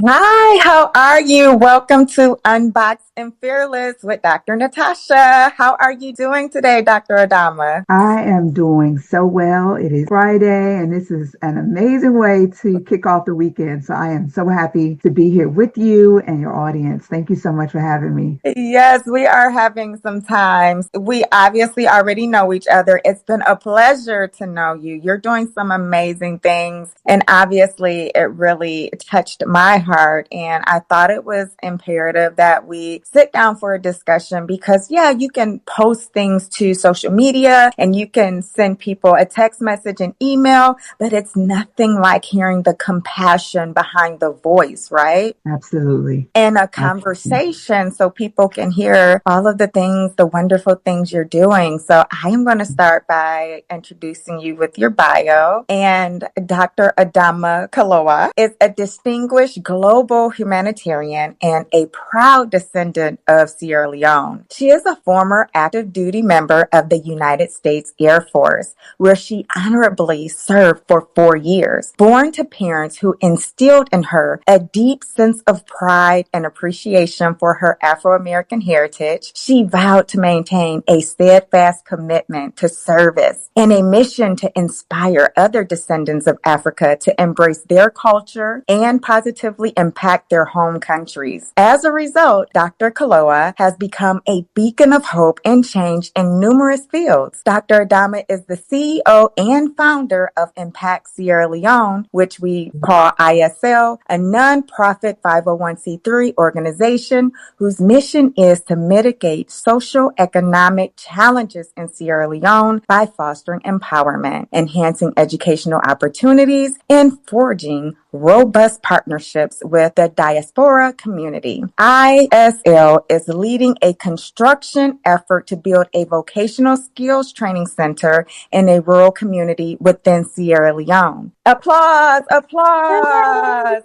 Hi, how are you? Welcome to Unboxed and Fearless with Dr. Natasha. How are you doing today, Dr. Adama? I am doing so well. It is Friday, and this is an amazing way to kick off the weekend. So I am so happy to be here with you and your audience. Thank you so much for having me. Yes, we are having some times. We obviously already know each other. It's been a pleasure to know you. You're doing some amazing things. And obviously, it really touched my heart. And I thought it was imperative that we sit down for a discussion because, yeah, you can post things to social media and you can send people a text message and email, but it's nothing like hearing the compassion behind the voice, right? Absolutely. In a Absolutely. conversation so people can hear all of the things, the wonderful things you're doing. So I am going to start by introducing you with your bio. And Dr. Adama Kalokoh is a distinguished global humanitarian and a proud descendant of Sierra Leone. She is a former active duty member of the United States Air Force, where she honorably served for 4 years. Born to parents who instilled in her a deep sense of pride and appreciation for her Afro-American heritage, she vowed to maintain a steadfast commitment to service and a mission to inspire other descendants of Africa to embrace their culture and positively impact their home countries. As a result, Dr. Kalokoh has become a beacon of hope and change in numerous fields. Dr. Adama is the CEO and founder of Impact Sierra Leone, which we call ISL, a nonprofit 501c3 organization whose mission is to mitigate social economic challenges in Sierra Leone by fostering empowerment, enhancing educational opportunities, and forging robust partnerships with the diaspora community. ISL is leading a construction effort to build a vocational skills training center in a rural community within Sierra Leone. Applause, applause.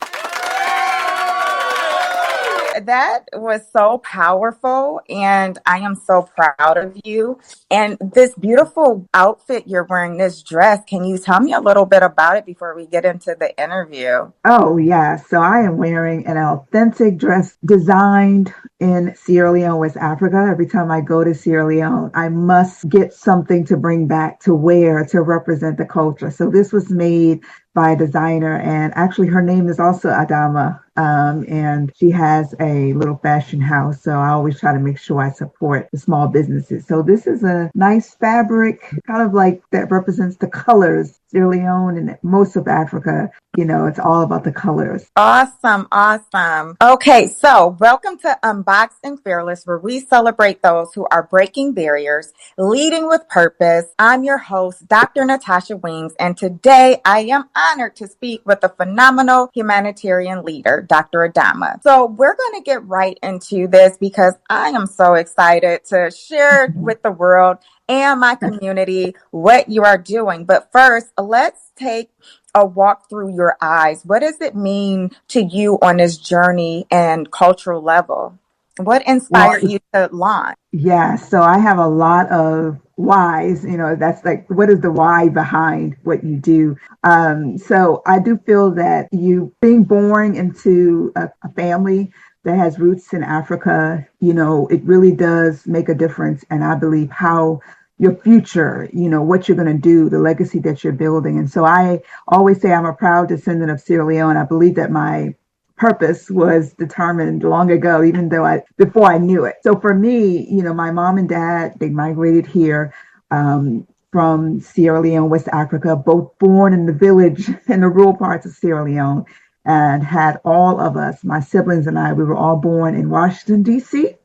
That was so powerful, and I am so proud of you. And this beautiful outfit you're wearing, this dress, can you tell me a little bit about it before we get into the interview? Oh, yeah. So I am wearing an authentic dress designed in Sierra Leone, West Africa. Every time I go to Sierra Leone, I must get something to bring back to wear to represent the culture. So this was made by a designer, and actually her name is also Adama. And she has a little fashion house. So I always try to make sure I support the small businesses. So this is a nice fabric, kind of like that represents the colors. Sierra Leone and most of Africa, it's all about the colors. Awesome, awesome. Okay, so welcome to Unboxed and Fearless, where we celebrate those who are breaking barriers, leading with purpose. I'm your host, Dr. Natasha Weems, and today I am honored to speak with a phenomenal humanitarian leader, Dr. Adama. So we're going to get right into this because I am so excited to share with the world and my community what you are doing. But first, let's take a walk through your eyes. What does it mean to you on this journey and cultural level? What Well, inspired you to launch? yeah, so I have a lot of whys, that's like, what is the why behind what you do? So I do feel that you being born into a family that has roots in Africa, it really does make a difference. And I believe how your future, what you're going to do, the legacy that you're building. And so I always say I'm a proud descendant of Sierra Leone. I believe that my purpose was determined long ago, even though before I knew it. So for me, my mom and dad, they migrated here from Sierra Leone, West Africa, both born in the village in the rural parts of Sierra Leone, and had all of us, my siblings and I, we were all born in Washington, D.C.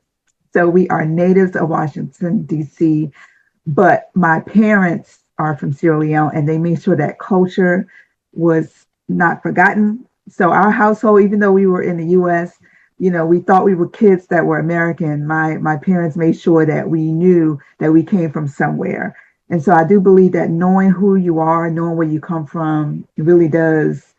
So we are natives of Washington, D.C., but my parents are from Sierra Leone, and they made sure that culture was not forgotten. So our household, even though we were in the U.S., we thought we were kids that were American. My parents made sure that we knew that we came from somewhere. And so I do believe that knowing who you are, knowing where you come from, it really does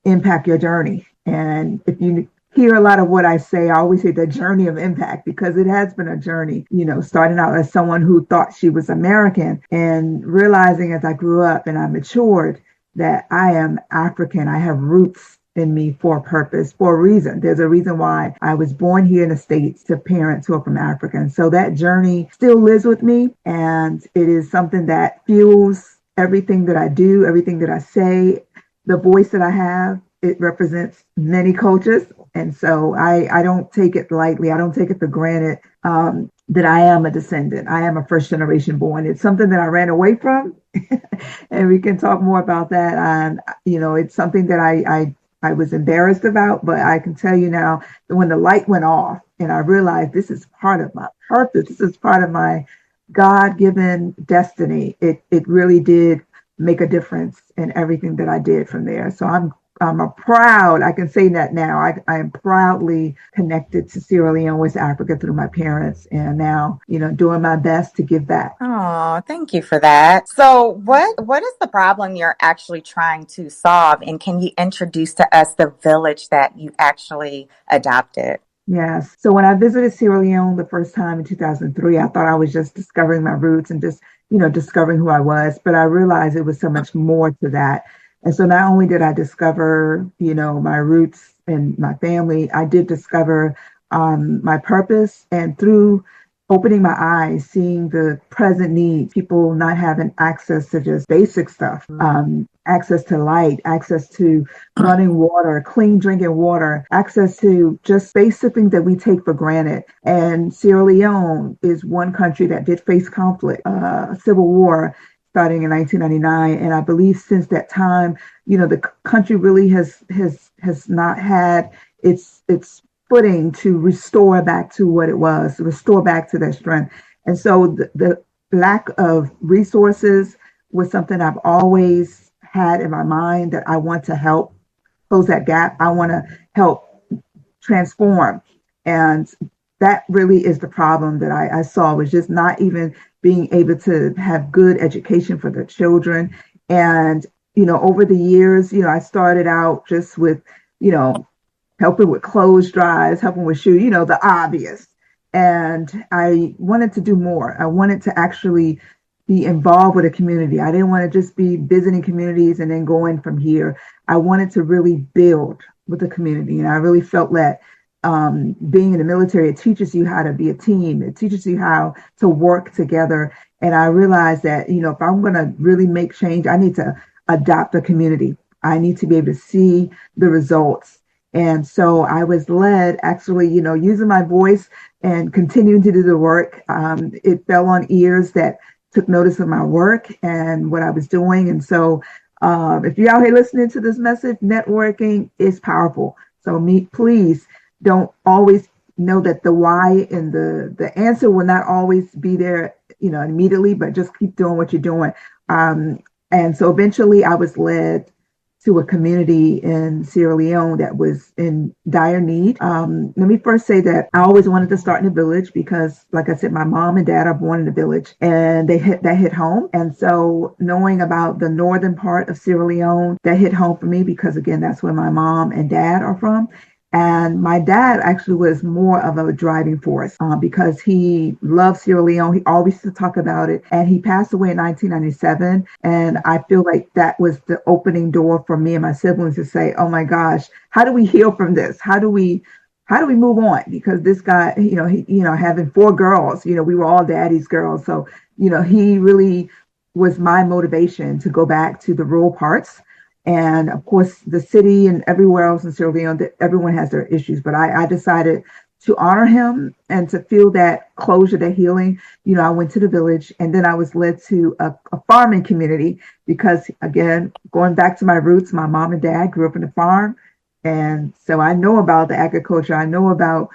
impact your journey. And if you hear a lot of what I say, I always say the journey of impact, because it has been a journey, starting out as someone who thought she was American and realizing as I grew up and I matured that I am African. I have roots in me for a purpose, for a reason. There's a reason why I was born here in the States to parents who are from Africa. And so that journey still lives with me. And it is something that fuels everything that I do, everything that I say, the voice that I have. It represents many cultures. And so I don't take it lightly. I don't take it for granted that I am a descendant. I am a first generation born. It's something that I ran away from. And we can talk more about that. And, it's something that I was embarrassed about, but I can tell you now that when the light went off and I realized this is part of my purpose, this is part of my God-given destiny, it really did make a difference in everything that I did from there. So I'm a proud, I can say that now, I am proudly connected to Sierra Leone, West Africa through my parents, and now, doing my best to give back. Oh, thank you for that. So what is the problem you're actually trying to solve? And can you introduce to us the village that you actually adopted? Yes. So when I visited Sierra Leone the first time in 2003, I thought I was just discovering my roots and just, discovering who I was. But I realized it was so much more to that. And so not only did I discover, my roots and my family, I did discover my purpose. And through opening my eyes, seeing the present need, people not having access to just basic stuff, access to light, access to running water, clean drinking water, access to just basic things that we take for granted. And Sierra Leone is one country that did face conflict, civil war starting in 1999. And I believe since that time, the country really has not had its footing to restore back to what it was, to restore back to their strength. And so the lack of resources was something I've always had in my mind that I want to help close that gap. I want to help transform. And that really is the problem that I saw, was just not even being able to have good education for the children. And, over the years, I started out just with, helping with clothes drives, helping with shoes, the obvious. And I wanted to do more. I wanted to actually be involved with a community. I didn't want to just be visiting communities and then going from here. I wanted to really build with the community. And I really felt that being in the military, it teaches you how to be a team. It teaches you how to work together. And I realized that, if I'm going to really make change, I need to adopt a community. I need to be able to see the results. And so I was led actually, using my voice and continuing to do the work. It fell on ears that took notice of my work and what I was doing. And so if you're out here listening to this message, networking is powerful. So please don't always know that the why and the answer will not always be there, immediately, but just keep doing what you're doing. And so eventually I was led to a community in Sierra Leone that was in dire need. Let me first say that I always wanted to start in a village because, like I said, my mom and dad are born in a village, and that hit home. And so knowing about the northern part of Sierra Leone, that hit home for me because, again, that's where my mom and dad are from. And my dad actually was more of a driving force because he loved Sierra Leone. He always used to talk about it. And he passed away in 1997. And I feel like that was the opening door for me and my siblings to say, oh my gosh, how do we heal from this? How do we move on? Because this guy, having 4 girls, we were all daddy's girls. So, he really was my motivation to go back to the rural parts. And of course, the city and everywhere else in Sierra Leone, everyone has their issues. But I decided to honor him and to feel that closure, that healing. I went to the village, and then I was led to a farming community because, again, going back to my roots, my mom and dad grew up in the farm. And so I know about the agriculture. I know about,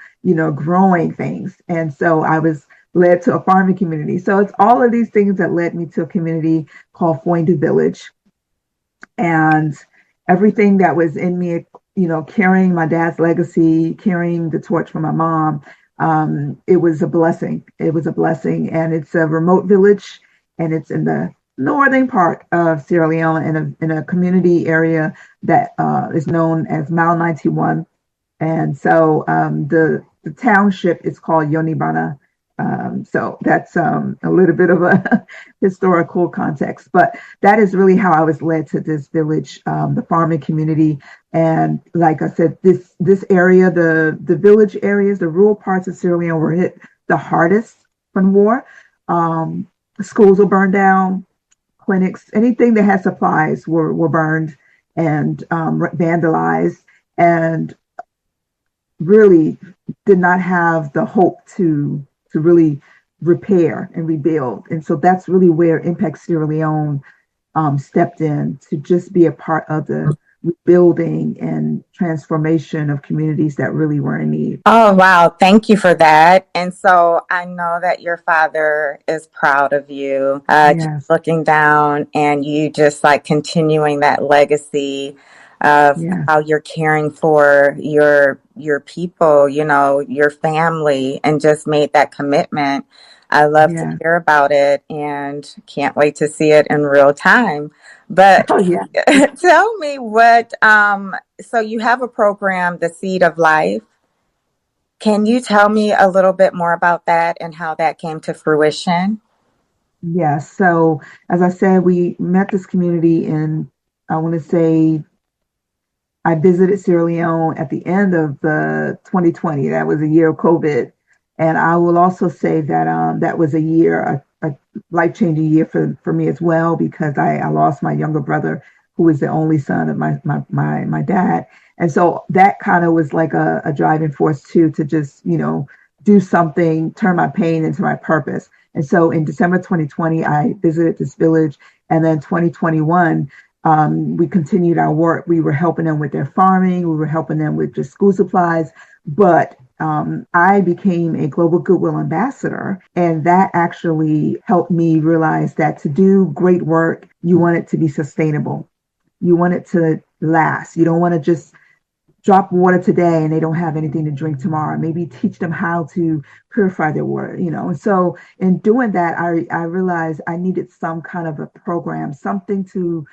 growing things. And so I was led to a farming community. So it's all of these things that led me to a community called Foindu Village. And everything that was in me, carrying my dad's legacy, carrying the torch from my mom, it was a blessing. It was a blessing. And it's a remote village, and it's in the northern part of Sierra Leone in a community area that is known as Mile 91. And so the township is called Yonibana So that's a little bit of a historical context, but that is really how I was led to this village, the farming community. And like I said, this area, the village areas, the rural parts of Sierra Leone were hit the hardest from war. Um, Schools were burned down, clinics, anything that had supplies were burned and vandalized, and really did not have the hope to really repair and rebuild. And so that's really where Impact Sierra Leone stepped in to just be a part of the rebuilding and transformation of communities that really were in need. Oh, wow. Thank you for that. And so I know that your father is proud of you, just Yes, looking down and you just like continuing that legacy of yes, how you're caring for your people, you know, your family, and just made that commitment. I love to yes. hear about it and can't wait to see it in real time. But Oh, yeah. tell me what, so you have a program, The Seed of Life. Can you tell me a little bit more about that and how that came to fruition? Yes. So, as I said, we met this community in, I want to say, I visited Sierra Leone at the end of the 2020. That was a year of COVID. And I will also say that that was a year, a life-changing year for me as well, because I lost my younger brother, who was the only son of my dad. And so that kind of was like a driving force too, to just, do something, turn my pain into my purpose. And so in December 2020, I visited this village. And then 2021, we continued our work. We were helping them with their farming. We were helping them with just school supplies. But I became a global goodwill ambassador, and that actually helped me realize that to do great work, you want it to be sustainable. You want it to last. You don't want to just drop water today and they don't have anything to drink tomorrow. Maybe teach them how to purify their water, And so in doing that, I realized I needed some kind of a program, something to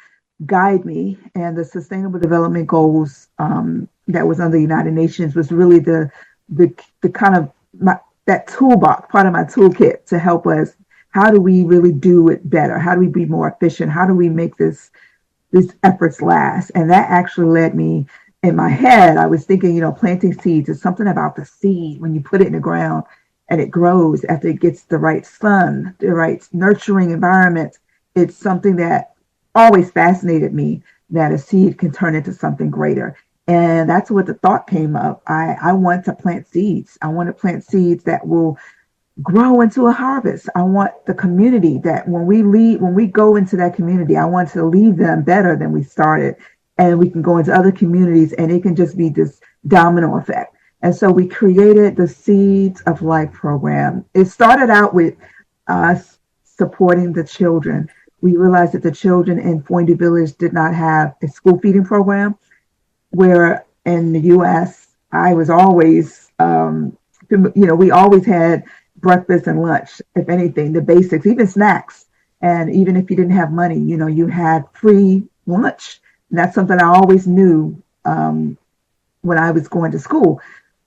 guide me. And the Sustainable Development Goals that was under the United Nations was really the kind of that toolbox, part of my toolkit to help us. How do we really do it better? How do we be more efficient? How do we make these efforts last? And that actually led me, in my head, I was thinking, planting seeds is something about the seed when you put it in the ground and it grows after it gets the right sun, the right nurturing environment. It's something that always fascinated me, that a seed can turn into something greater. And that's what the thought came up. I want to plant seeds. I want to plant seeds that will grow into a harvest. I want the community that when we go into that community, I want to leave them better than we started. And we can go into other communities and it can just be this domino effect. And so we created the Seeds of Life program. It started out with us supporting the children. We realized that the children in Foindu Village did not have a school feeding program, where in the U.S., I was always, we always had breakfast and lunch, if anything, the basics, even snacks. And even if you didn't have money, you had free lunch. And that's something I always knew when I was going to school.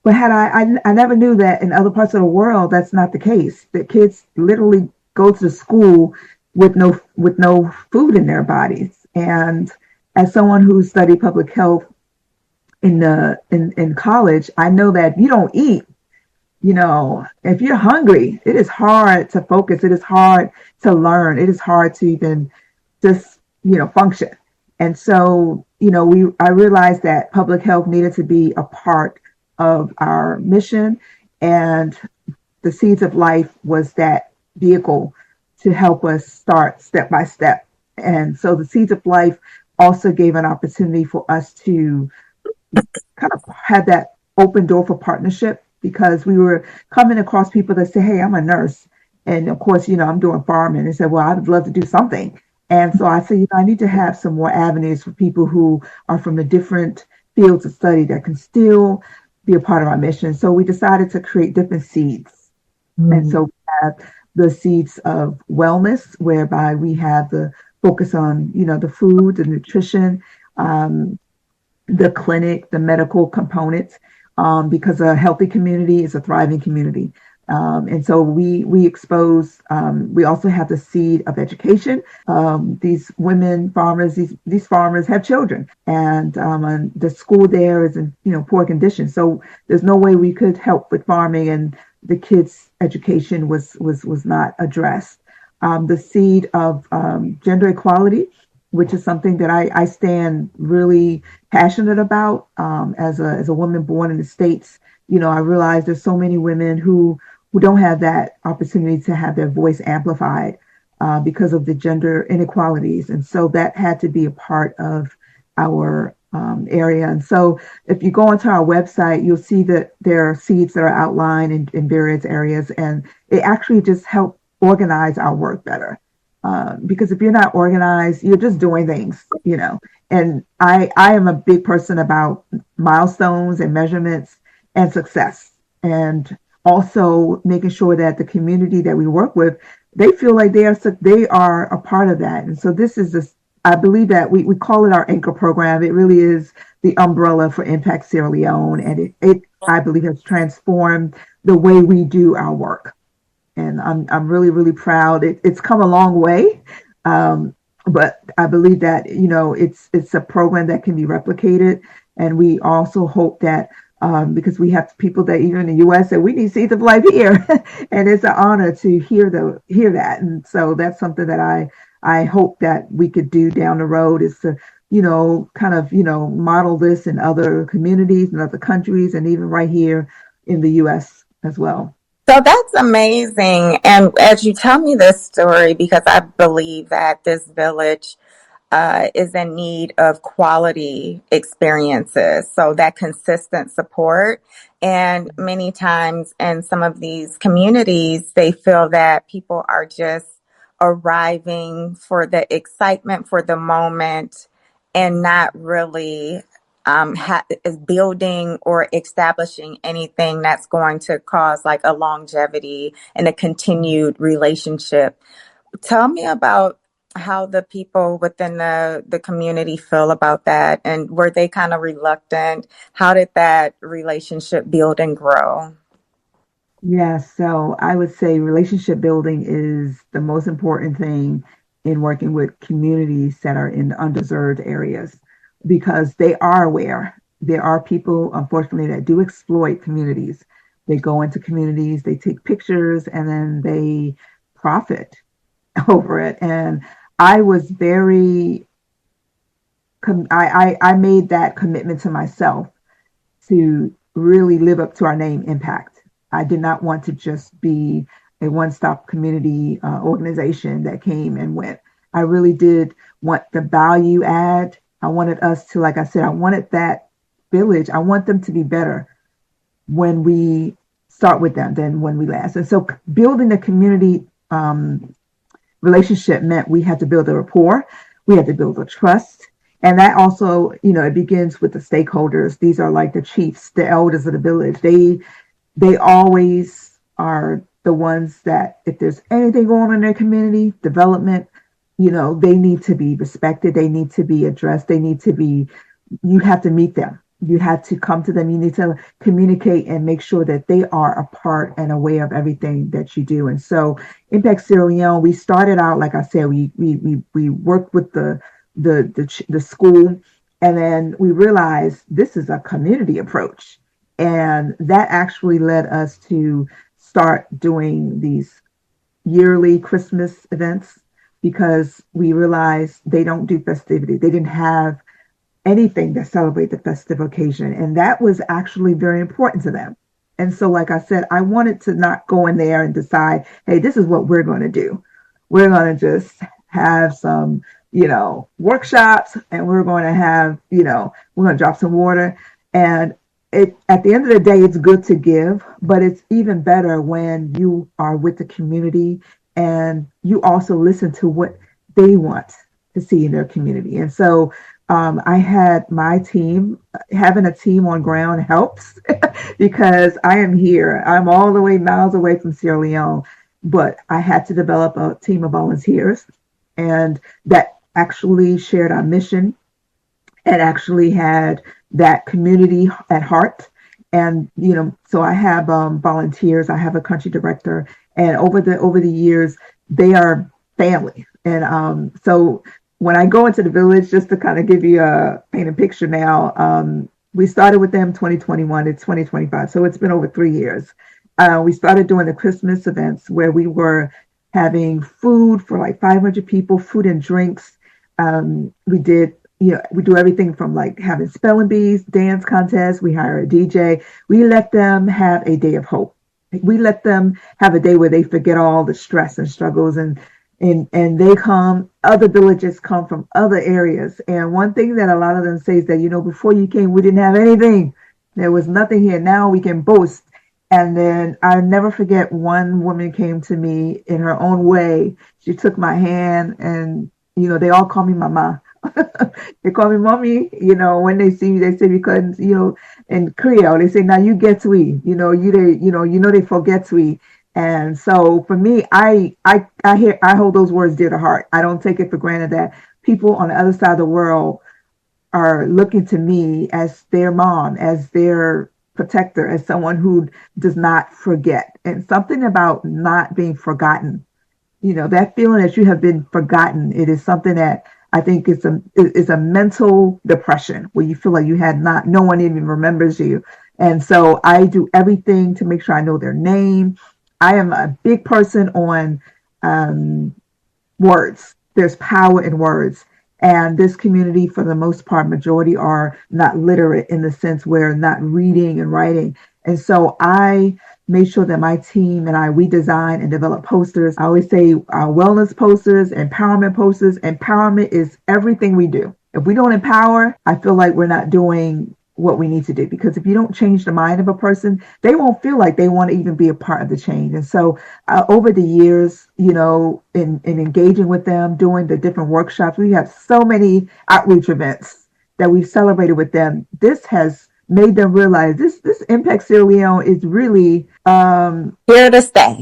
But I never knew that in other parts of the world, that's not the case. That kids literally go to school with no food in their bodies. And as someone who studied public health in college, I know that you don't eat. If you're hungry, it is hard to focus. It is hard to learn. It is hard to even just, function. And so, I realized that public health needed to be a part of our mission, and the Seeds of Life was that vehicle to help us start step by step. And so the Seeds of Life also gave an opportunity for us to kind of have that open door for partnership, because we were coming across people that say, hey, I'm a nurse. And of course, I'm doing farming, and said, well, I would love to do something. And so I said, I need to have some more avenues for people who are from the different fields of study that can still be a part of our mission. So we decided to create different seeds. And so we have the Seeds of Wellness, whereby we have the focus on, the food, the nutrition, the clinic, the medical components, because a healthy community is a thriving community. And so we expose. We also have the seed of education. These women farmers, these farmers have children, and the school there is in poor condition. So there's no way we could help with farming, and the kids' education was not addressed. The seed of gender equality, which is something that I stand really passionate about as a woman born in the States. I realize there's so many women who don't have that opportunity to have their voice amplified because of the gender inequalities. And so that had to be a part of our area. And so if you go onto our website, you'll see that there are seeds that are outlined in various areas, and it actually just helped organize our work better. Because if you're not organized, you're just doing things. And I am a big person about milestones and measurements and success. And also making sure that the community that we work with, they feel like they are a part of that. And so this is this, I believe that we call it our anchor program. It really is the umbrella for Impact Sierra Leone, and it I believe has transformed the way we do our work. And I'm really really proud. It's come a long way, but I believe that it's a program that can be replicated, and we also hope that because we have people that even in the U.S. say we need seeds of life here, and it's an honor to hear that. And so that's something that I hope that we could do down the road, is to kind of model this in other communities and other countries, and even right here in the U.S. as well. So that's amazing. And as you tell me this story, because I believe that this village is in need of quality experiences. So that consistent support. And many times in some of these communities, they feel that people are just arriving for the excitement for the moment and not really is building or establishing anything that's going to cause like a longevity and a continued relationship. Tell me about how the people within the community feel about that, and were they kind of reluctant? How did that relationship build and grow? Yeah, so I would say relationship building is the most important thing in working with communities that are in underserved areas, because they are aware. There are people, unfortunately, that do exploit communities. They go into communities, they take pictures, and then they profit over it. And I was very, I made that commitment to myself to really live up to our name, Impact. I did not want to just be a one-stop community organization that came and went. I really did want the value add. I wanted us to, like I said, I wanted that village. I want them to be better when we start with them than when we last. And so building the community relationship meant we had to build a rapport. We had to build a trust. And that also, it begins with the stakeholders. These are like the chiefs, the elders of the village. They always are the ones that if there's anything going on in their community development, they need to be respected. They need to be addressed. You have to meet them. You have to come to them. You need to communicate and make sure that they are a part and aware of everything that you do. And so Impact Sierra Leone, we started out, like I said, we worked with the school, and then we realized this is a community approach. And that actually led us to start doing these yearly Christmas events, because we realized they don't do festivity. They didn't have anything that celebrate the festive occasion. And that was actually very important to them. And so, like I said, I wanted to not go in there and decide, hey, this is what we're going to do. We're going to just have some, workshops, and we're going to have, we're going to drop some water. And at the end of the day, it's good to give, but it's even better when you are with the community and you also listen to what they want to see in their community. And so I had my team. Having a team on ground helps because I am here. I'm all the way miles away from Sierra Leone, but I had to develop a team of volunteers, and that actually shared our mission and actually had that community at heart. And so I have volunteers. I have a country director, and over the years, they are family. And so when I go into the village, just to kind of give you a paint a picture now, we started with them 2021. It's 2025, so it's been over 3 years. We started doing the Christmas events where we were having food for like 500 people, food and drinks. We did, we do everything from like having spelling bees, dance contests. We hire a DJ. We let them have a day of hope. We let them have a day where they forget all the stress and struggles, and they come, other villages come from other areas. And one thing that a lot of them say is that, before you came, we didn't have anything. There was nothing here. Now we can boast. And then I never forget, one woman came to me in her own way. She took my hand, and, they all call me mama. They call me mommy, when they see me, they say, because, in Creole, they say, now you get we, they forget we. And so for me, I hold those words dear to heart. I don't take it for granted that people on the other side of the world are looking to me as their mom, as their protector, as someone who does not forget. And something about not being forgotten, that feeling that you have been forgotten, it is something that I think is a mental depression where you feel like no one even remembers you. And so I do everything to make sure I know their name. I am a big person on words. There's power in words. And this community, for the most part, majority are not literate in the sense where not reading and writing. And so I made sure that my team and we design and develop posters. I always say wellness posters, empowerment posters. Empowerment is everything we do. If we don't empower, I feel like we're not doing what we need to do, because if you don't change the mind of a person, they won't feel like they want to even be a part of the change. And so over the years, in engaging with them, doing the different workshops, we have so many outreach events that we've celebrated with them. This has made them realize this Impact Sierra Leone is really Here to stay.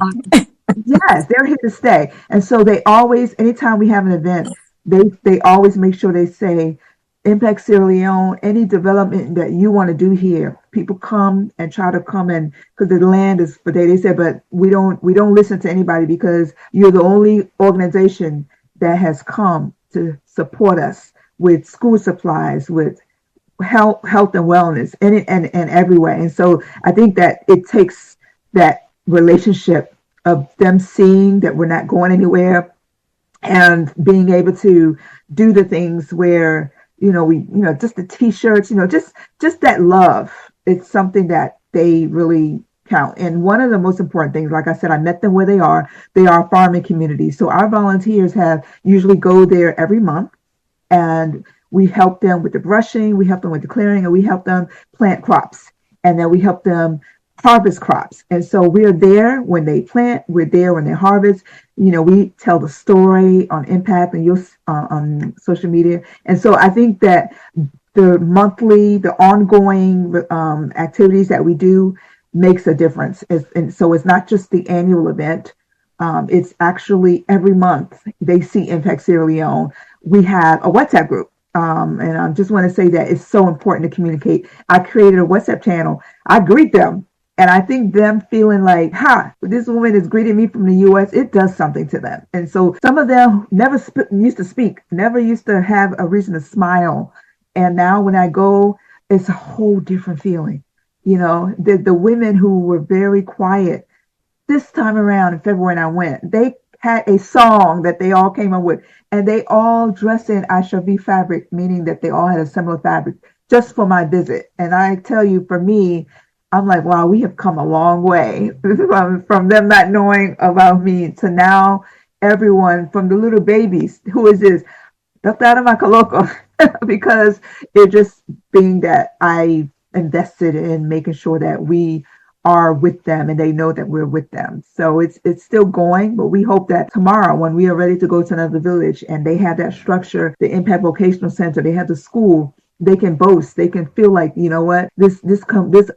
yes, they're here to stay. And so they always, anytime we have an event, they always make sure they say, Impact Sierra Leone, any development that you want to do here, people come and try to come in, because the land is for they said, but we don't listen to anybody, because you're the only organization that has come to support us with school supplies, with health and wellness, and everywhere. And so I think that it takes that relationship of them seeing that we're not going anywhere, and being able to do the things where just the t-shirts, just that love. It's something that they really count. And one of the most important things, like I said, I met them where they are. They are a farming community. So our volunteers usually go there every month, and we help them with the brushing, we help them with the clearing, and we help them plant crops. And then we help them harvest crops. And so we're there when they plant, we're there when they harvest. We tell the story on Impact and on social media. And so I think that the ongoing activities that we do makes a difference. And so it's not just the annual event. It's actually every month they see Impact Sierra Leone. We have a WhatsApp group. And I just want to say that it's so important to communicate. I created a WhatsApp channel. I greet them. And I think them feeling like, this woman is greeting me from the U.S., it does something to them. And so some of them never used to speak, never used to have a reason to smile. And now when I go, it's a whole different feeling. The women who were very quiet this time around in February, and I went, they had a song that they all came up with, and they all dressed in I Shall Be fabric, meaning that they all had a similar fabric just for my visit. And I tell you, for me, I'm like, wow, we have come a long way from them not knowing about me to now everyone, from the little babies, who is this? Dr. Adama Kalokoh, because it just being that I invested in making sure that we are with them and they know that we're with them. So it's still going, but we hope that tomorrow when we are ready to go to another village and they have that structure, the Impact Vocational Center, they have the school, they can boast. They can feel like, you know what, this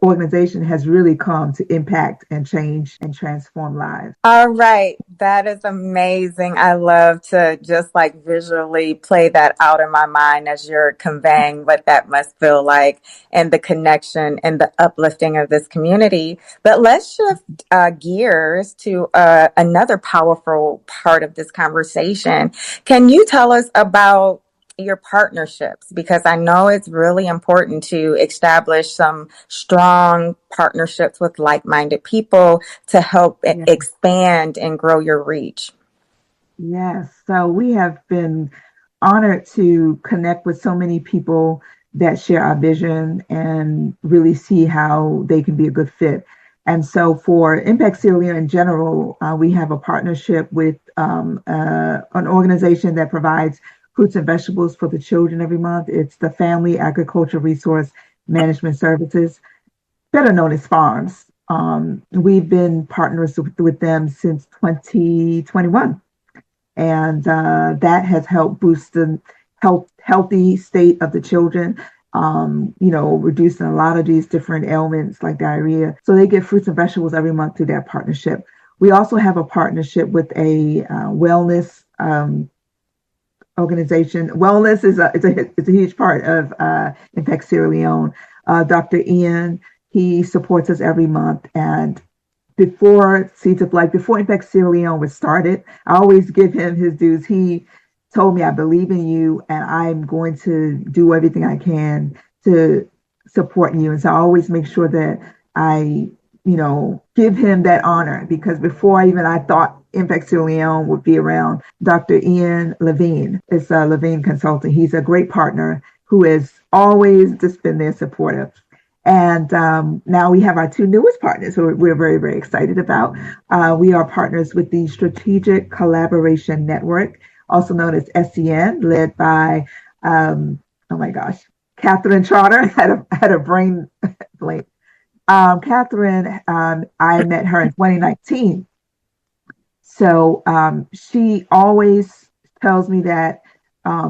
organization has really come to impact and change and transform lives. All right. That is amazing. I love to just like visually play that out in my mind as you're conveying what that must feel like and the connection and the uplifting of this community. But let's shift gears to another powerful part of this conversation. Can you tell us about your partnerships? Because I know it's really important to establish some strong partnerships with like-minded people to help Yeah. expand and grow your reach. Yes. So we have been honored to connect with so many people that share our vision and really see how they can be a good fit. And so for Impact Sierra Leone in general, we have a partnership with an organization that provides fruits and vegetables for the children every month. It's the Family Agriculture Resource Management Services, better known as FARMS. We've been partners with them since 2021, and that has helped boost the healthy state of the children. Reducing a lot of these different ailments like diarrhea. So they get fruits and vegetables every month through that partnership. We also have a partnership with a wellness organization. Wellness is a huge part of Impact Sierra Leone. Dr. Ian, he supports us every month, and before Seeds of Life, before Impact Sierra Leone was started, I always give him his dues. He told me, I believe in you and I'm going to do everything I can to support you. And so I always make sure that I, give him that honor, because before I thought Impact Sierra Leone would be around, Dr. Ian Levine is a Levine consultant. He's a great partner who has always just been there supportive. And now we have our two newest partners who we're very, very excited about. We are partners with the Strategic Collaboration Network, also known as SCN, led by, oh my gosh, Catherine Trotter. Had a brain blank. Catherine, I met her in 2019. So she always tells me that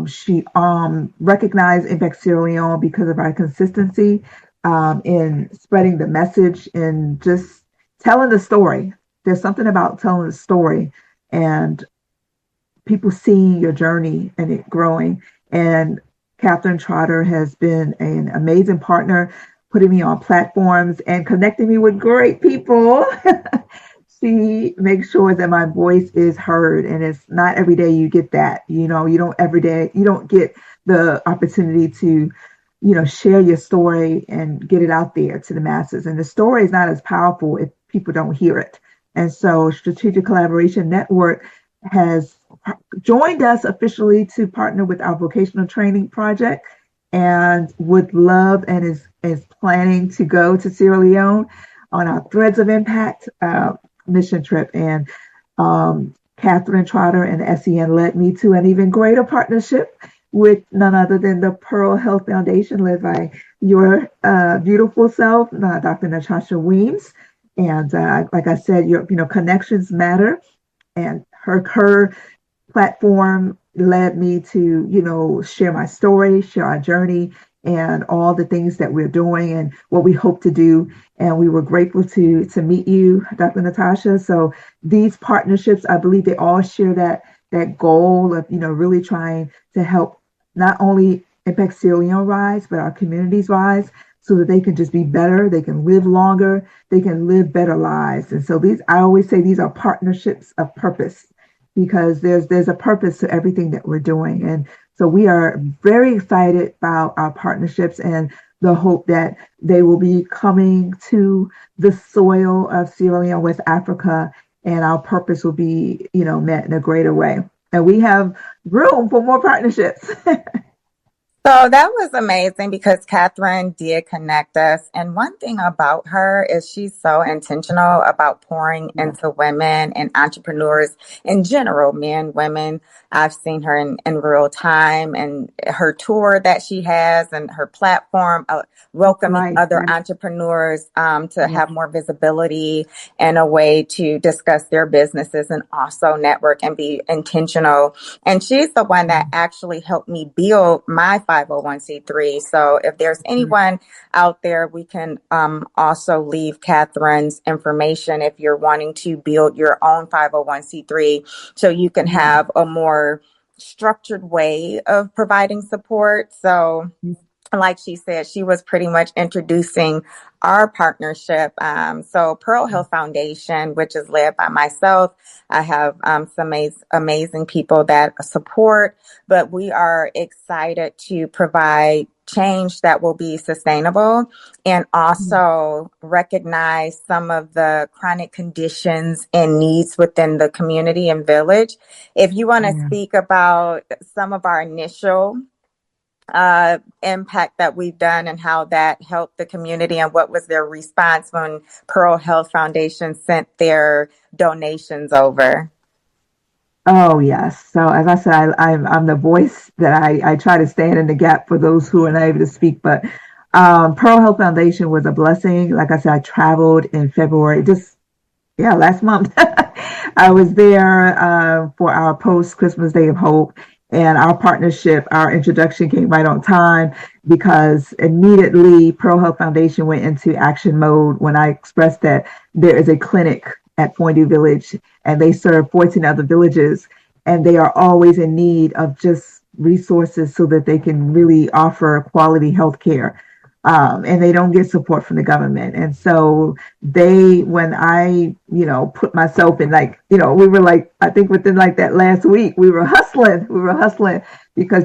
she recognized Impact Sierra Leone because of our consistency in spreading the message and just telling the story. There's something about telling the story and people seeing your journey and it growing. And Catherine Trotter has been an amazing partner, putting me on platforms and connecting me with great people. She makes sure that my voice is heard, and it's not every day you get that. You don't get the opportunity to share your story and get it out there to the masses. And the story is not as powerful if people don't hear it. And so Strategic Collaboration Network has joined us officially to partner with our vocational training project, and would love and is planning to go to Sierra Leone on our Threads of Impact mission trip. And Catherine Trotter and SEN led me to an even greater partnership with none other than the Pearl Health Foundation, led by your beautiful self, Dr. Natasha Weems. And like I said, connections matter. And her platform led me to, share my story, share our journey, and all the things that we're doing and what we hope to do. And we were grateful to meet you, Dr. Natasha. So these partnerships, I believe they all share that goal of, really trying to help not only Impact Sierra Leone rise, but our communities rise, so that they can just be better, they can live longer, they can live better lives. And so I always say these are partnerships of purpose, because there's a purpose to everything that we're doing. And so we are very excited about our partnerships and the hope that they will be coming to the soil of Sierra Leone, West Africa, and our purpose will be, met in a greater way. And we have room for more partnerships. So that was amazing because Catherine did connect us. And one thing about her is she's so intentional about pouring into women and entrepreneurs in general, men, women. I've seen her in real time, and her tour that she has and her platform, welcoming other entrepreneurs to have more visibility and a way to discuss their businesses and also network and be intentional. And she's the one that actually helped me build my 501c3. So if there's anyone out there, we can also leave Catherine's information if you're wanting to build your own 501c3 so you can have a more structured way of providing support. So like she said, she was pretty much introducing our partnership. So Pearl Hill Foundation, which is led by myself, I have some amazing people that support, but we are excited to provide change that will be sustainable and also recognize some of the chronic conditions and needs within the community and village. If you want to speak about some of our initial impact that we've done and how that helped the community and what was their response when Pearl Health Foundation sent their donations over. Oh, yes. So as I said, I'm the voice that I try to stand in the gap for those who are not able to speak. But Pearl Health Foundation was a blessing. Like I said, I traveled in February, last month. I was there for our post Christmas Day of Hope. And our partnership, our introduction came right on time because immediately Pearl Health Foundation went into action mode when I expressed that there is a clinic at Pointy Village and they serve 14 other villages and they are always in need of just resources so that they can really offer quality health care. And they don't get support from the government. And so when I, put myself in we were like, I think within like that last week, we were hustling because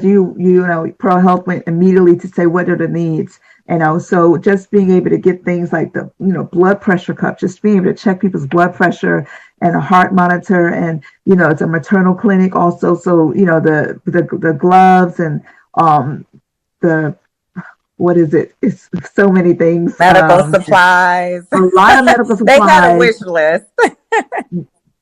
Pearl Health went immediately to say, what are the needs? So just being able to get things like the, blood pressure cup, just being able to check people's blood pressure and a heart monitor. And, it's a maternal clinic also. So, the gloves and, what is it? It's so many things. Medical supplies. A lot of medical supplies. They had a wish list.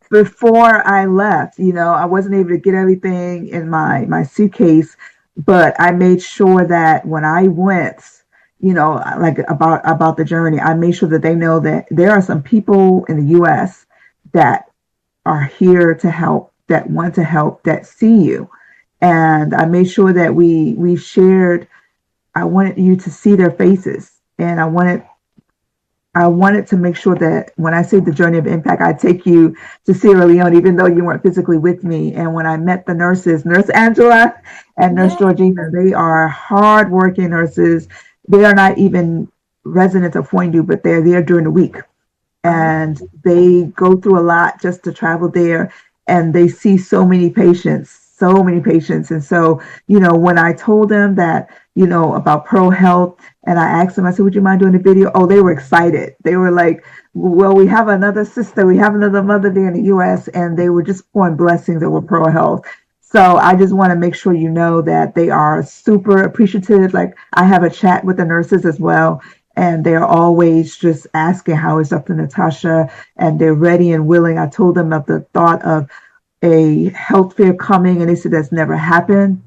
Before I left, I wasn't able to get everything in my suitcase, but I made sure that when I went, like about the journey, I made sure that they know that there are some people in the U.S. that are here to help, that want to help, that see you. And I made sure that we shared. I wanted you to see their faces, and I wanted to make sure that when I say the journey of impact, I take you to Sierra Leone, even though you weren't physically with me. And when I met the nurses, Nurse Angela and Nurse Georgina, they are hardworking nurses. They are not even residents of Pointu, but they're there during the week, and they go through a lot just to travel there, and they see so many patients. And so, when I told them that, about Pearl Health, and I asked them, I said, would you mind doing a video? Oh, they were excited. They were like, well, we have another sister, we have another mother there in the U.S., and they were just pouring blessings over Pearl Health. So I just want to make sure that they are super appreciative. Like, I have a chat with the nurses as well, and they're always just asking, how is Dr. Natasha? And they're ready and willing. I told them of the thought of a health fair coming, and they said that's never happened.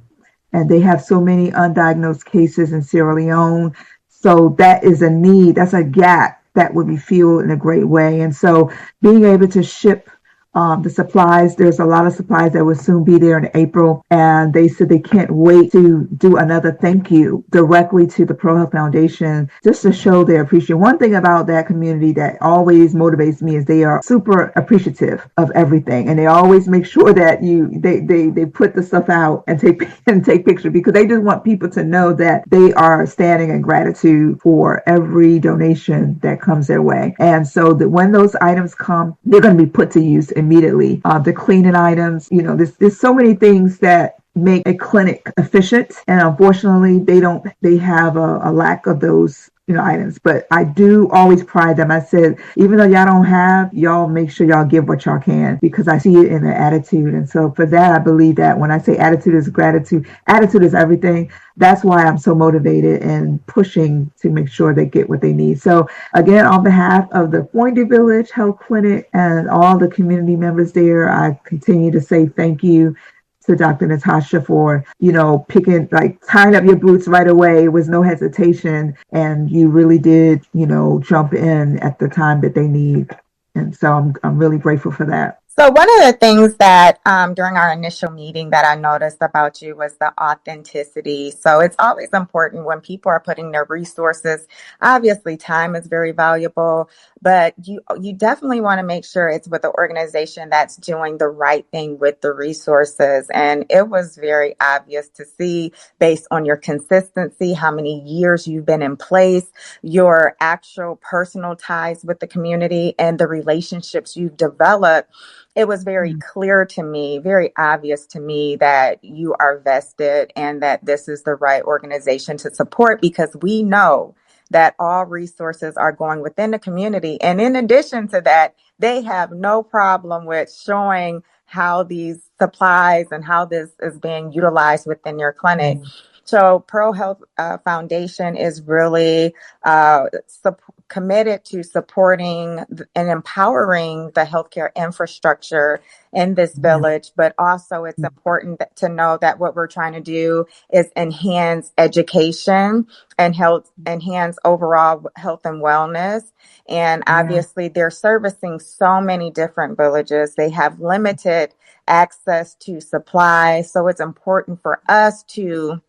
And they have so many undiagnosed cases in Sierra Leone. So that is a need. That's a gap that would be filled in a great way. And so being able to ship the supplies, there's a lot of supplies that will soon be there in April. And they said they can't wait to do another thank you directly to the Pearl Health Foundation, just to show their appreciation. One thing about that community that always motivates me is they are super appreciative of everything. And they always make sure that they put the stuff out and take pictures, because they just want people to know that they are standing in gratitude for every donation that comes their way. And so that when those items come, they're going to be put to use immediately. The cleaning items, there's so many things that make a clinic efficient, and unfortunately they have a lack of those items. But I do always pride them. I said, even though y'all don't have, y'all make sure y'all give what y'all can, because I see it in their attitude. And so for that, I believe that when I say attitude is gratitude, attitude is everything. That's why I'm so motivated and pushing to make sure they get what they need. So again, on behalf of the Pointy Village Health Clinic and all the community members there, I continue to say thank you to Dr. Natasha for, tying up your boots right away. It was no hesitation. And you really did, jump in at the time that they need. And so I'm really grateful for that. So one of the things that during our initial meeting that I noticed about you was the authenticity. So it's always important when people are putting their resources. Obviously, time is very valuable, but you definitely want to make sure it's with an organization that's doing the right thing with the resources. And it was very obvious to see based on your consistency, how many years you've been in place, your actual personal ties with the community, and the relationships you've developed. It was very Mm, clear to me, very obvious to me that you are vested and that this is the right organization to support, because we know that all resources are going within the community. And in addition to that, they have no problem with showing how these supplies and how this is being utilized within your clinic. mm, So Pearl Health Foundation is really committed to supporting and empowering the healthcare infrastructure in this yeah, village, but also it's mm, important to know that what we're trying to do is enhance education and health, enhance overall health and wellness. And yeah, obviously, they're servicing so many different villages. They have limited access to supplies. So it's important for us to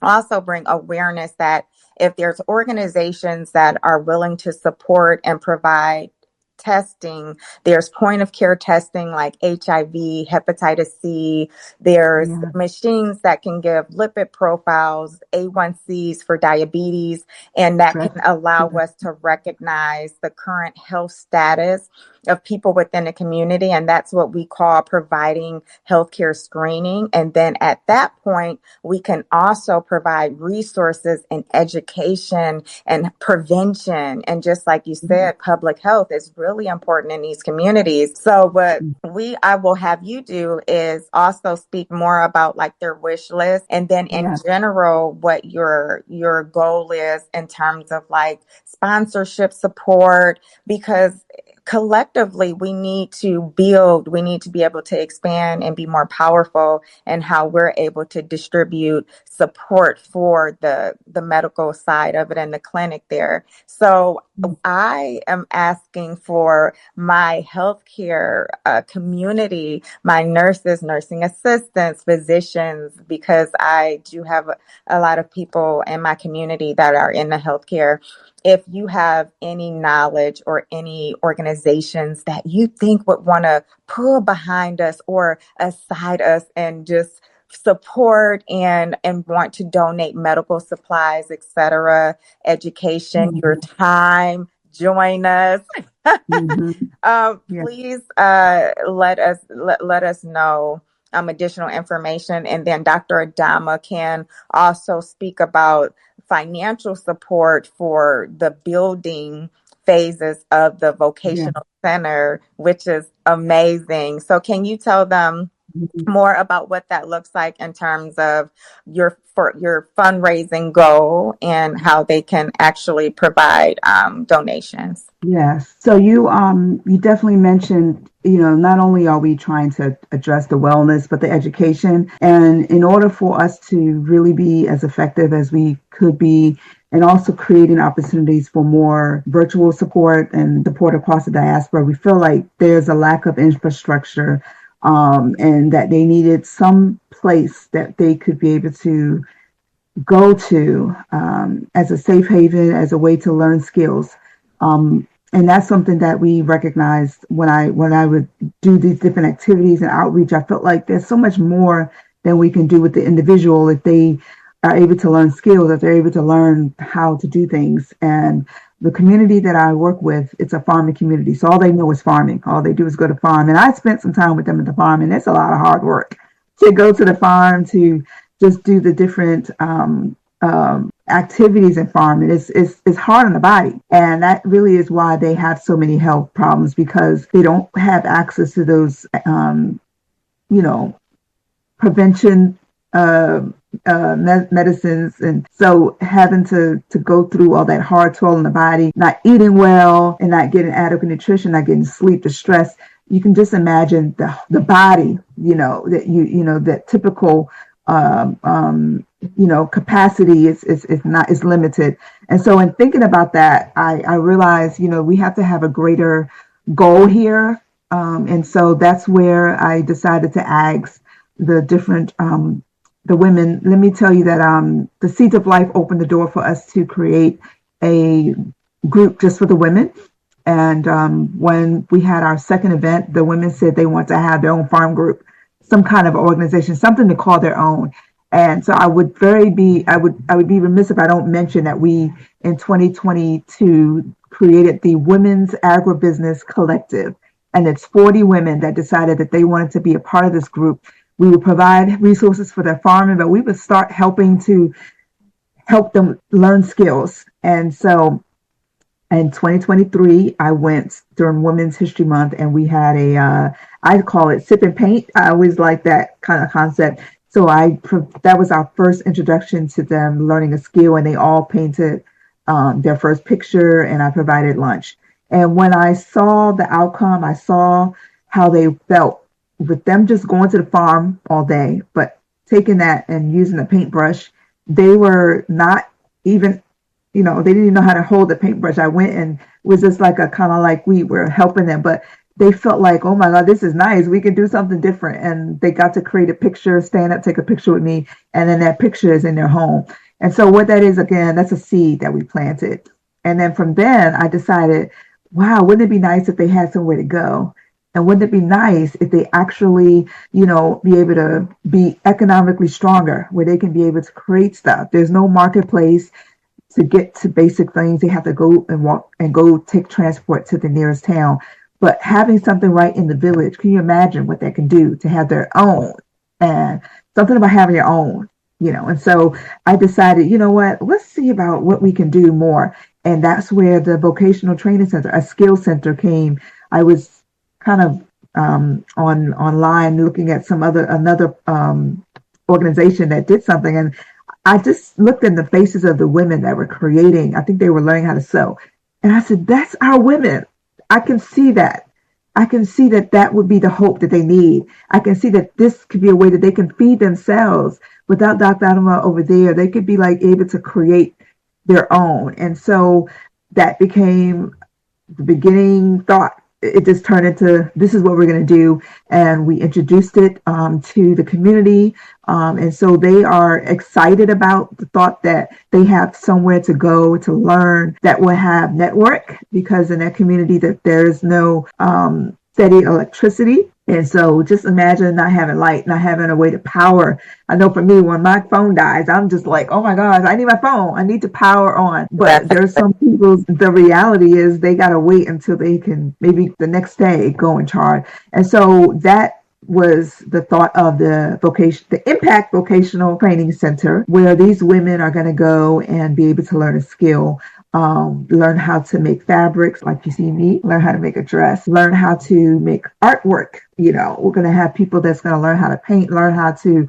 also bring awareness that if there's organizations that are willing to support and provide testing, there's point of care testing like HIV, hepatitis C, there's yeah, machines that can give lipid profiles, A1Cs for diabetes, and that stress, can allow sugar. us to recognize the current health status of people within the community. And that's what we call providing healthcare screening. And then at that point, we can also provide resources and education and prevention. And just like you Mm, said, public health is really important in these communities. So what mm, I will have you do is also speak more about like their wish list, and then in yeah, general what your goal is in terms of like sponsorship support, because collectively we need to build, we need to be able to expand and be more powerful in how we're able to distribute support for the medical side of it and the clinic there. So mm, I am asking for my healthcare community, my nurses, nursing assistants, physicians, because I do have a lot of people in my community that are in the healthcare. If you have any knowledge or any organizations that you think would want to pull behind us or aside us and just support and want to donate medical supplies, etc., education, your mhm, time, join us. mhm, yeah, Please let us know additional information, and then Dr. Adama can also speak about financial support for the building phases of the yeah. vocational center, which is amazing. So, can you tell them Mhm. more about what that looks like in terms of your fundraising goal and how they can actually provide donations? Yes. So you definitely mentioned, not only are we trying to address the wellness, but the education. And in order for us to really be as effective as we could be, and also creating opportunities for more virtual support and support across the diaspora, we feel like there's a lack of infrastructure, and that they needed some place that they could be able to go to, as a safe haven, as a way to learn skills. And that's something that we recognized when I would do these different activities and outreach. I felt like there's so much more than we can do with the individual if they are able to learn skills, if they're able to learn how to do things. And the community that I work with, it's a farming community. So all they know is farming. All they do is go to farm. And I spent some time with them at the farm, and it's a lot of hard work to go to the farm, to just do the different activities in farming. It's hard on the body, and that really is why they have so many health problems, because they don't have access to those you know prevention medicines. And so having to go through all that hard toil in the body, not eating well and not getting adequate nutrition, not getting sleep, the stress, you can just imagine the body, that typical capacity is limited. And so in thinking about that, I realized, we have to have a greater goal here, And so that's where I decided to ask the different the women. Let me tell you that the Seeds of Life opened the door for us to create a group just for the women. And when we had our second event, the women said they want to have their own farm group, some kind of organization, something to call their own. And so I would be remiss if I don't mention that we in 2022 created the Women's Agribusiness Collective, and it's 40 women that decided that they wanted to be a part of this group. We would provide resources for their farming, but we would start helping to help them learn skills. And so in 2023, I went during Women's History Month, and we had I call it sip and paint. I always like that kind of concept. So that was our first introduction to them learning a skill, and they all painted their first picture, and I provided lunch. And when I saw the outcome, I saw how they felt with them just going to the farm all day, but taking that and using a paintbrush, they were not even, they didn't even know how to hold the paintbrush. I went and was just like a kind of like we were helping them, but they felt like, oh my God, this is nice. We can do something different. And they got to create a picture, stand up, take a picture with me. And then that picture is in their home. And so what that is, again, that's a seed that we planted. And then from then I decided, wow, wouldn't it be nice if they had somewhere to go? And wouldn't it be nice if they actually, be able to be economically stronger, where they can be able to create stuff? There's no marketplace to get to basic things. They have to go and walk and go take transport to the nearest town. But having something right in the village, can you imagine what they can do to have their own? And something about having your own, And so I decided, you know what, let's see about what we can do more. And that's where the vocational training center, a skill center, came. I was kind of online looking at another organization that did something, and I just looked in the faces of the women that were creating. I think they were learning how to sew, and I said, "That's our women." I can see that. I can see that that would be the hope that they need. I can see that this could be a way that they can feed themselves without Dr. Adama over there. They could be like able to create their own. And so that became the beginning thought. It just turned into, this is what we're going to do. And we introduced it to the community. And so they are excited about the thought that they have somewhere to go to learn, that will have network, because in that community that there is no steady electricity. And so just imagine not having light, not having a way to power. I know for me, when my phone dies, I'm just like, oh my gosh, I need my phone. I need to power on. But That's there's some people, the reality is they got to wait until they can maybe the next day go and charge. And so that was the thought of the Impact Vocational Training Center, where these women are going to go and be able to learn a skill. Learn how to make fabrics, like you see me, learn how to make a dress, learn how to make artwork. We're going to have people that's going to learn how to paint, learn how to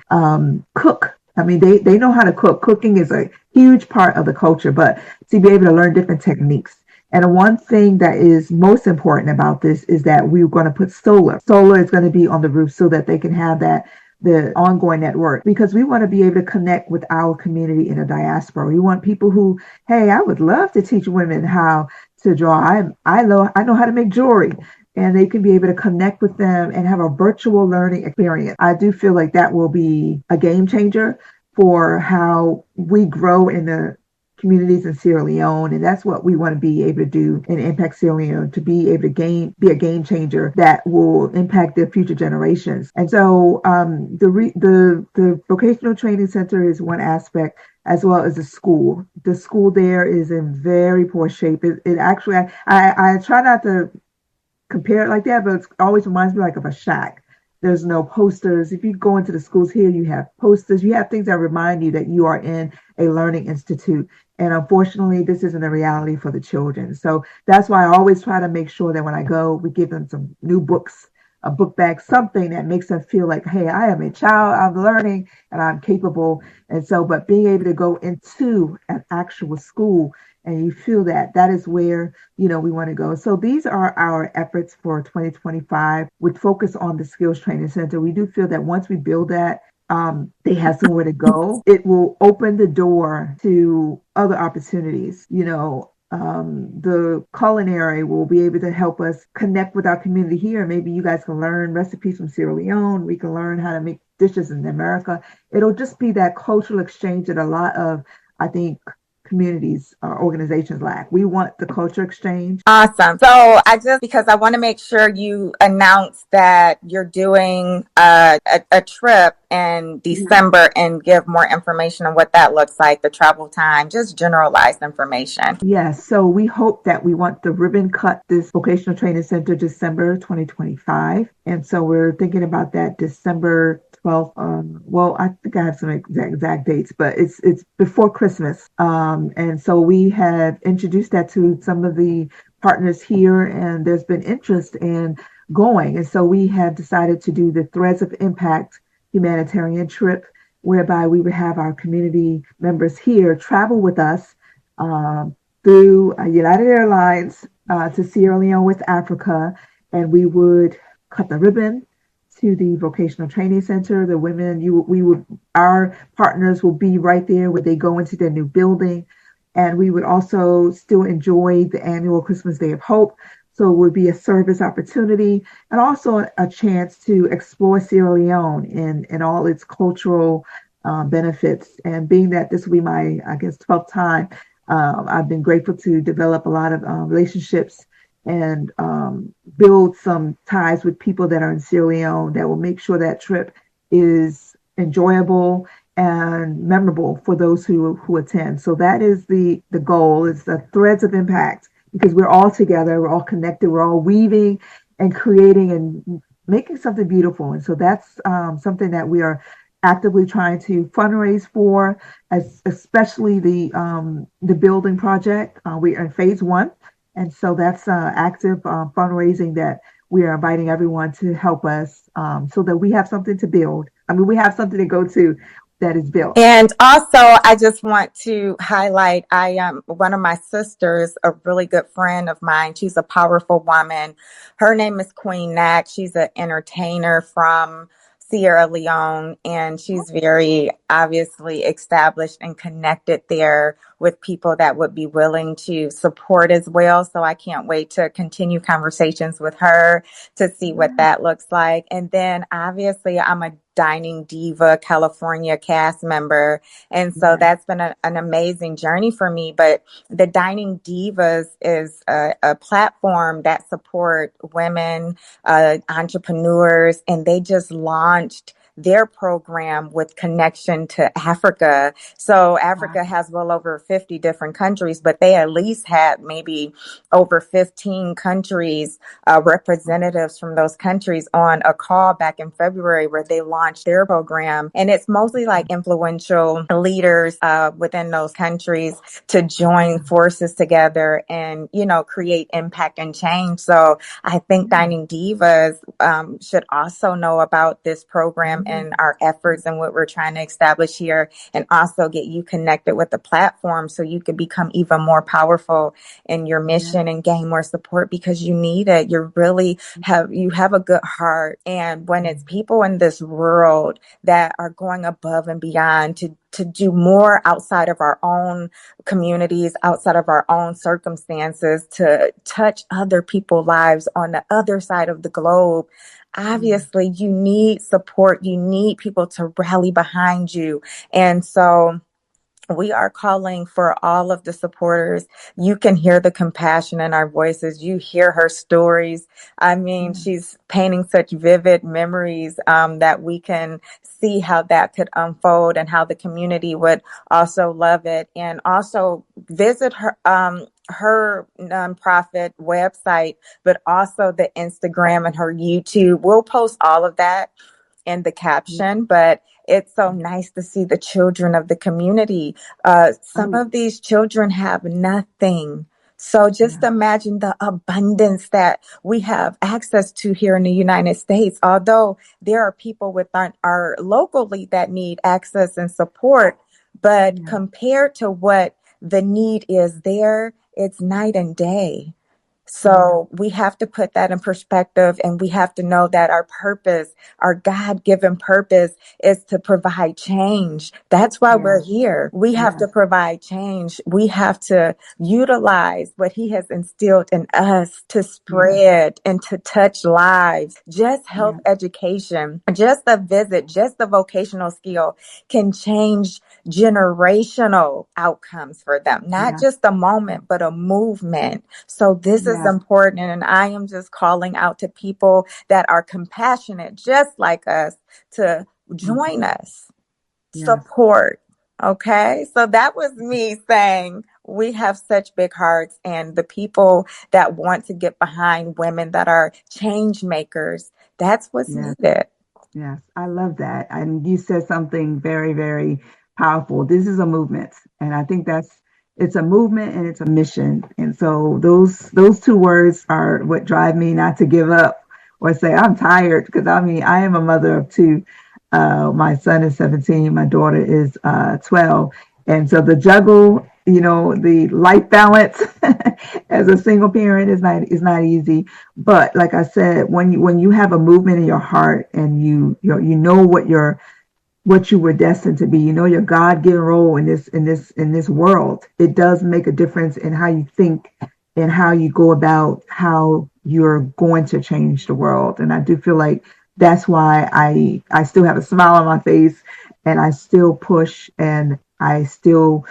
cook. I mean, they know how to cook. Cooking is a huge part of the culture, but to be able to learn different techniques. And one thing that is most important about this is that we're going to put solar. Solar is going to be on the roof so that they can have the ongoing network, because we want to be able to connect with our community in a diaspora. We want people who, hey, I would love to teach women how to draw. I know how to make jewelry, and they can be able to connect with them and have a virtual learning experience. I do feel like that will be a game changer for how we grow in the communities in Sierra Leone, and that's what we want to be able to do in Impact Sierra Leone, to be able to be a game changer that will impact the future generations. And so the vocational training center is one aspect, as well as the school. The school there is in very poor shape. It actually, I try not to compare it like that, but it always reminds me like of a shack. There's no posters. If you go into the schools here, you have posters. You have things that remind you that you are in a learning institute. And unfortunately, this isn't a reality for the children. So that's why I always try to make sure that when I go, we give them some new books, a book bag, something that makes them feel like, hey, I am a child, I'm learning, and I'm capable. And so, but being able to go into an actual school and you feel that is where, we want to go. So these are our efforts for 2025 with focus on the Skills Training Center. We do feel that once we build that, they have somewhere to go. It will open the door to other opportunities. the culinary will be able to help us connect with our community here. Maybe you guys can learn recipes from Sierra Leone. We can learn how to make dishes in America. It'll just be that cultural exchange that a lot of, I think, communities or organizations lack. We want the culture exchange. Awesome. So because I want to make sure you announce that you're doing a trip in December and give more information on what that looks like, the travel time, just generalized information. Yes, so we hope that we want the ribbon cut this vocational training center December 2025. And so we're thinking about that December 12th. Well, I think I have some exact dates, but it's before Christmas. And so we have introduced that to some of the partners here, and there's been interest in going. And so we have decided to do the Threads of Impact humanitarian trip, whereby we would have our community members here travel with us through United Airlines to Sierra Leone, West Africa, and we would cut the ribbon to the vocational training center. The women, our partners will be right there when they go into their new building, and we would also still enjoy the annual Christmas Day of Hope. So it would be a service opportunity and also a chance to explore Sierra Leone in all its cultural benefits. And being that this will be my, I guess, 12th time, I've been grateful to develop a lot of relationships and build some ties with people that are in Sierra Leone that will make sure that trip is enjoyable and memorable for those who attend. So that is the goal. It's the threads of impact, because we're all together, we're all connected, we're all weaving and creating and making something beautiful. And so that's something that we are actively trying to fundraise for, especially the building project. We are in phase one, and so that's active fundraising that we are inviting everyone to help us, so that we have something to build. I mean, we have something to go to that is built. And also, I just want to highlight, I am one of my sisters, a really good friend of mine. She's a powerful woman. Her name is Queen Knack. She's an entertainer from Sierra Leone, and she's very obviously established and connected there with people that would be willing to support as well. So I can't wait to continue conversations with her to see what that looks like. And then obviously I'm a Dining Diva California cast member. And so that's been an amazing journey for me. But the Dining Divas is a platform that support women, entrepreneurs, and they just launched their program with connection to Africa. So Africa has well over 50 different countries, but they at least had maybe over 15 countries, representatives from those countries on a call back in February where they launched their program. And it's mostly like influential leaders within those countries to join forces together and, create impact and change. So I think Dining Divas should also know about this program and our efforts and what we're trying to establish here, and also get you connected with the platform so you can become even more powerful in your mission and gain more support, because you need it. You have a good heart. And when it's people in this world that are going above and beyond to do more outside of our own communities, outside of our own circumstances, to touch other people's lives on the other side of the globe, obviously you need support. You need people to rally behind you. And so we are calling for all of the supporters. You can hear the compassion in our voices. You hear her stories. I mean, she's painting such vivid memories that we can see how that could unfold and how the community would also love it. And also visit her nonprofit website, but also the Instagram and her YouTube. We'll post all of that in the caption, but it's so nice to see the children of the community. Some of these children have nothing. So just imagine the abundance that we have access to here in the United States. Although there are people within our locally that need access and support, but compared to what the need is there, it's night and day. So we have to put that in perspective, and we have to know that our purpose, our God-given purpose, is to provide change. That's why Yeah. we're here. We have to Yes. provide change. We have to utilize what he has instilled in us to Yes. spread and to touch lives. Just health Yes. education, just a visit, just the vocational skill can change generational outcomes for them. Not Yes. just a moment, but a movement. So this is Yes. important. And I am just calling out to people that are compassionate, just like us, to join us, Yes. support. Okay. So that was me saying we have such big hearts, and the people that want to get behind women that are change makers, that's what's Yes. needed. Yes, I love that. And you said something very, very powerful. This is a movement, and I think it's a movement and it's a mission. And so those two words are what drive me not to give up or say I'm tired, because I mean I am a mother of two. My son is 17, my daughter is 12, and so the juggle, the life balance as a single parent is not easy. But like I said, when you have a movement in your heart, and you know what you were destined to be, your God-given role in this world, it does make a difference in how you think and how you go about how you're going to change the world. And I do feel like that's why I still have a smile on my face, and I still push, and I still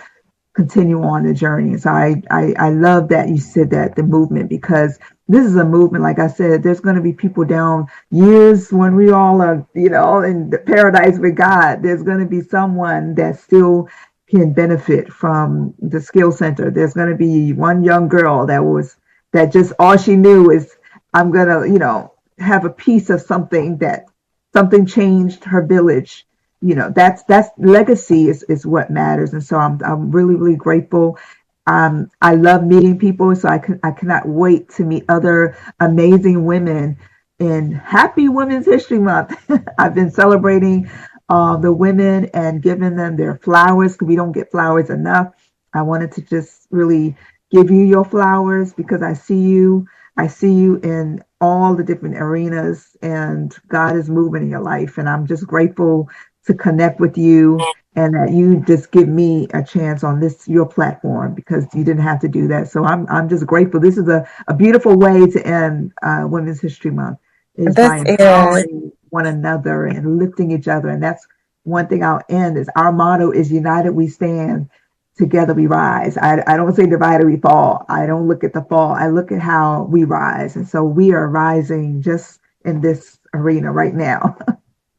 continue on the journey. So I love that you said that, the movement, because this is a movement. Like I said, there's going to be people down years when we all are, in the paradise with God. There's going to be someone that still can benefit from the skill center. There's going to be one young girl that just all she knew is, I'm going to, have a piece of something, that something changed her village. That's legacy is what matters. And so I'm really, really grateful. I love meeting people, so I cannot wait to meet other amazing women. And happy Women's History Month. I've been celebrating the women and giving them their flowers, because we don't get flowers enough. I wanted to just really give you your flowers, because I see you in all the different arenas, and God is moving in your life. And I'm just grateful to connect with you, and that you just give me a chance on your platform, because you didn't have to do that. So I'm just grateful. This is a beautiful way to end Women's History Month, is This by is empowering one another and lifting each other. And that's one thing I'll end is, our motto is united we stand, together we rise. I don't say divided we fall. I don't look at the fall. I look at how we rise. And so we are rising just in this arena right now.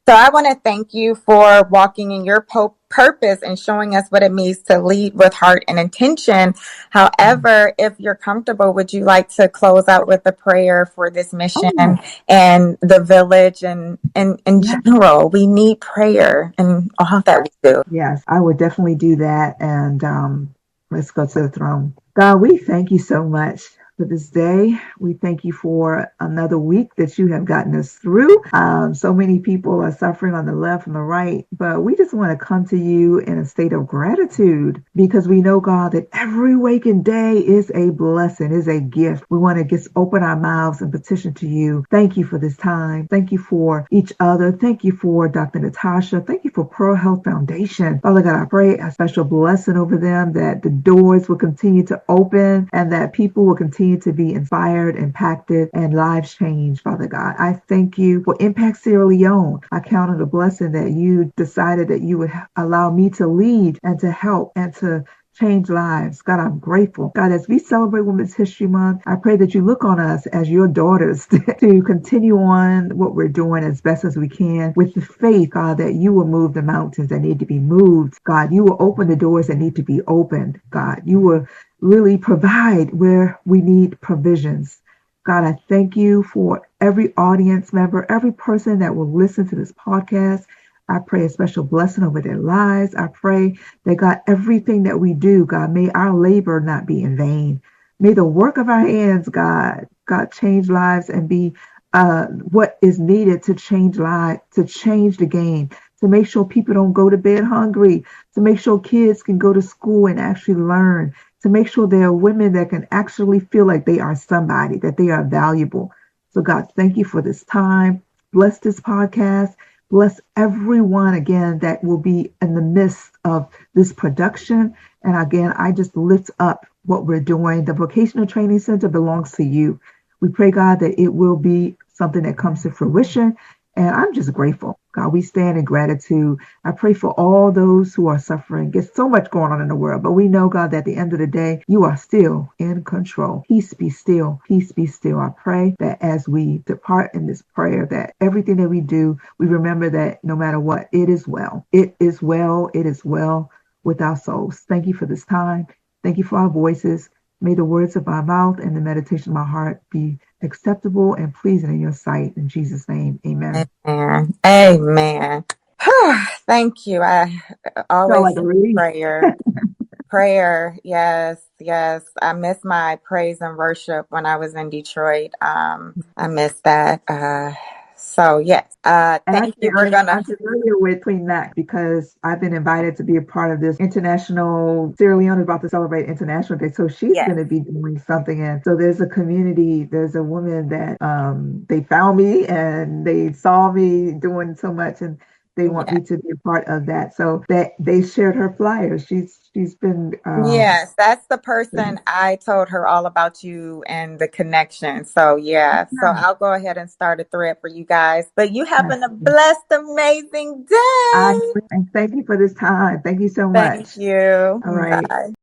So I want to thank you for walking in your purpose and showing us what it means to lead with heart and intention. However, if you're comfortable, would you like to close out with a prayer for this mission Oh, yes. and the village, and in Yes. general? We need prayer in all that we do. Yes, I would definitely do that. And let's go to the throne. God, we thank you so much for this day. We thank you for another week that you have gotten us through. So many people are suffering on the left and the right, but we just want to come to you in a state of gratitude, because we know, God, that every waking day is a blessing, is a gift. We want to just open our mouths and petition to you. Thank you for this time. Thank you for each other. Thank you for Dr. Natasha. Thank you for Pearl Health Foundation. Father God, I pray a special blessing over them, that the doors will continue to open, and that people will continue to be inspired, impacted, and lives changed. Father God, I thank you for Impact Sierra Leone. I count it a blessing that you decided that you would allow me to lead and to help and to change lives. God, I'm grateful. God, as we celebrate Women's History Month, I pray that you look on us as your daughters to continue on what we're doing as best as we can, with the faith, God, that you will move the mountains that need to be moved. God, you will open the doors that need to be opened. God, you will really provide where we need provisions. God, I thank you for every audience member, every person that will listen to this podcast. I pray a special blessing over their lives. I pray that, God, everything that we do, God, may our labor not be in vain. May the work of our hands, God, change lives and be what is needed to change lives, to change the game, to make sure people don't go to bed hungry, to make sure kids can go to school and actually learn, to make sure there are women that can actually feel like they are somebody, that they are valuable. So, God, thank you for this time. Bless this podcast. Bless everyone again that will be in the midst of this production. And again, I just lift up what we're doing. The Vocational Training Center belongs to you. We pray, God, that it will be something that comes to fruition. And I'm just grateful. God, we stand in gratitude. I pray for all those who are suffering. There's so much going on in the world, but we know, God, that at the end of the day, you are still in control. Peace be still. Peace be still. I pray that as we depart in this prayer, that everything that we do, we remember that no matter what, it is well. It is well. It is well with our souls. Thank you for this time. Thank you for our voices. May the words of my mouth and the meditation of my heart be acceptable and pleasing in your sight. In Jesus' name, amen. Amen. Amen. Thank you. I Felt always like a say relief. prayer. Prayer. Yes, yes. I miss my praise and worship when I was in Detroit. I miss that. So yes. And Thank actually, you. We're gonna I'm familiar with Queen Mac because I've been invited to be a part of this international. Sierra Leone is about to celebrate International Day, so she's going yes, to be doing something. And so there's a community. There's a woman that they found me and they saw me doing so much, and they want yes. me to be a part of that. So that they shared her flyers. She's been Yes, that's the person I told her all about you and the connection. So yeah, so I'll go ahead and start a thread for you guys. But you having a blessed, amazing I day. and thank you for this time. Thank you so Thank much. you. All right. Bye.